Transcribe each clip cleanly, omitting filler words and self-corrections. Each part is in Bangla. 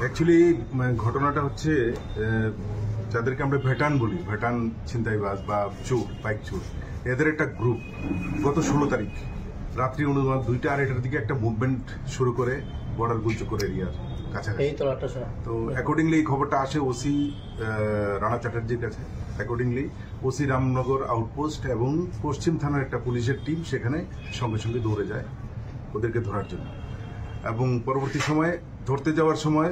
অ্যাকচুয়ালি ঘটনাটা হচ্ছে যাদেরকে আমরা ভেটান বলি, ভেটান ছিনতাইবাজ বা চোর, বাইক চোর, এদের একটা গ্রুপ গত 16 তারিখ রাত্রি অনুমান 2টা 2:30টার দিকে একটা মুভমেন্ট শুরু করে বর্ডার গুলচক্কর এরিয়ার কাছাকাছি। তো অ্যাকর্ডিংলি এই খবরটা আসে ওসি রানা চ্যাটার্জির কাছে। অ্যাকর্ডিংলি ওসি রামনগর আউটপোস্ট এবং পশ্চিম থানার একটা পুলিশের টিম সেখানে সঙ্গে সঙ্গে দৌড়ে যায় ওদেরকে ধরার জন্য। এবং পরবর্তী সময়ে ধরতে যাওয়ার সময়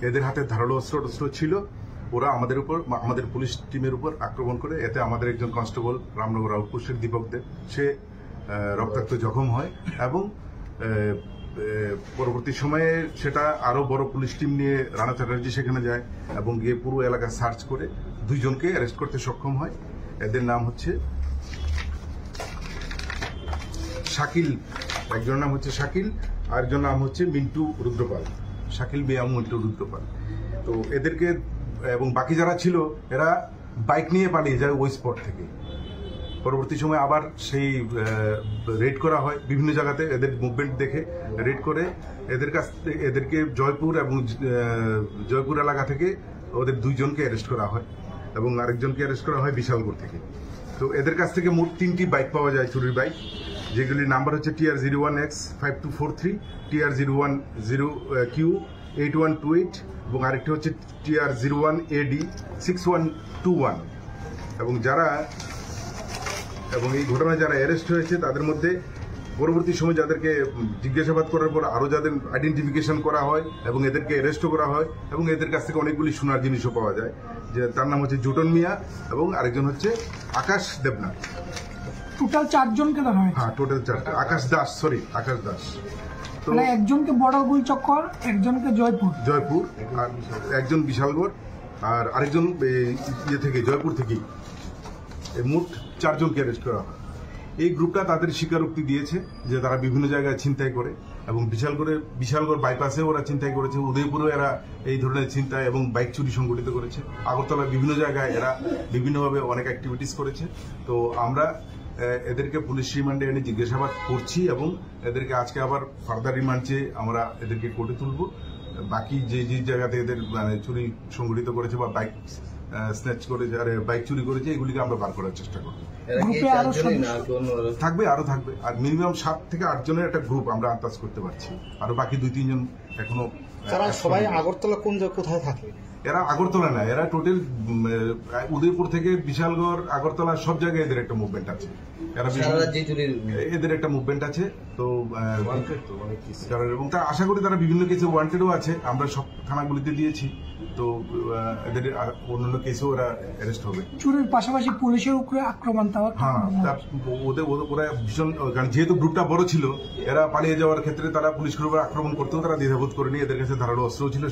এদের হাতে ধারালো অস্ত্র ছিল। ওরা আমাদের পুলিশ টিমের উপর আক্রমণ করে, এতে আমাদের একজন কনস্টেবল রামনগর আউটপোস্টের দীপক দেব সে রক্তাক্ত জখম হয়। এবং পরবর্তী সময়ে সেটা আরো বড় পুলিশ টিম নিয়ে রানা চ্যাটার্জি সেখানে যায় এবং গিয়ে পুরো এলাকা সার্চ করে 2 জনকে অ্যারেস্ট করতে সক্ষম হয়। এদের নাম হচ্ছে শাকিল, একজনের নাম হচ্ছে শাকিল, আরেকজনের নাম হচ্ছে মিন্টু রুদ্রপাল, শাকিল বেয়াম মিন্টু রুদ্রপাল। তো এদেরকে এবং বাকি যারা ছিল এরা বাইক নিয়ে পালিয়ে যায় ওই স্পট থেকে। পরবর্তী সময় আবার সেই রেড করা হয় বিভিন্ন জায়গাতে, এদের মুভমেন্ট দেখে রেড করে এদেরকে জয়পুর এবং জয়পুর এলাকা থেকে ওদের 2 জনকে অ্যারেস্ট করা হয় এবং আরেকজনকে অ্যারেস্ট করা হয় বিশালগড় থেকে। তো এদের কাছ থেকে মোট 3টি বাইক পাওয়া যায়, চুরির বাইক, যেগুলির নাম্বার হচ্ছে TR01X5243, TR010Q8128 এবং আরেকটি হচ্ছে TR01AD6121। এবং এই ঘটনায় যারা অ্যারেস্ট হয়েছে তাদের মধ্যে পরবর্তী সময় যাদেরকে জিজ্ঞাসাবাদ করার পর আরো যাদের আইডেন্টিফিকেশন করা হয় এবং এদেরকে অ্যারেস্টও করা হয় এবং এদের কাছ থেকে অনেকগুলি সোনার জিনিসও পাওয়া যায়। যে তার নাম হচ্ছে জুটন মিয়া এবং আরেকজন হচ্ছে আকাশ দেবনাথ। টোটাল 4 জনকে ধরা হয়েছে। হ্যাঁ, টোটাল 4টা। আকাশ দাস। তো একজনকে বড় গুলচক্কর, একজনকে জয়পুর, আর একজন বিশালগড়, আর আরেকজন জয়পুর থেকেই মোট 4 জনকে অ্যারেস্ট করা হয়। এই গ্রুপটা তাদের স্বীকারোক্তি দিয়েছে যে তারা বিভিন্ন জায়গায় ছিনতাই করে এবং বিশালগড় বাইপাসে ওরা ছিনতাই করেছে, উদয়পুরে এরা এই ধরনের ছিনতাই এবং বাইক চুরি সংগঠিত করেছে, আগরতলার বিভিন্ন জায়গায় এরা বিভিন্নভাবে অনেক অ্যাক্টিভিটিস করেছে। তো আমরা এদেরকে পুলিশ রিমান্ডে এনে জিজ্ঞাসাবাদ করছি এবং এদেরকে আজকে আবার ফার্দার রিমান্ড চেয়ে আমরা এদেরকে কোর্টে তুলব। বাকি যে জায়গাতে এদের চুরি সংগঠিত করেছে বা বাইক স্ন্যাচ করেছে আর বাইক চুরি করেছে এগুলিকে আমরা বার করার চেষ্টা করব। আরো থাকবে আর মিনিমাম 7 থেকে 8 জনের একটা গ্রুপ আমরা আন্দাজ করতে পারছি। আরো বাকি 2-3 জন এখনো। সবাই আগরতলা কোথায় থাকে? এরা আগরতলা না, এরা টোটাল উদয়পুর থেকে বিশালগড়, আগরতলা সব জায়গায় এদের একটা মুভমেন্ট আছে। এদের একটা মুভমেন্ট আছে। তো এবং তা আশা করি তারা বিভিন্ন কেসে ওয়ান্টেডও আছে, আমরা সব থানাগুলিতে দিয়েছি। তো এদের অন্যান্য কেসেও ওরা অ্যারেস্ট হবে। চুরির পাশাপাশি পুলিশের উপরে আক্রমণ। হ্যাঁ, ওরা ভীষণ, কারণ যেহেতু গ্রুপটা বড় ছিল, এরা পালিয়ে যাওয়ার ক্ষেত্রে তারা পুলিশের উপর আক্রমণ করতেও তারা দ্বিধাবোধ করেনি। এদের কাছে ধারালো অস্ত্র ছিল।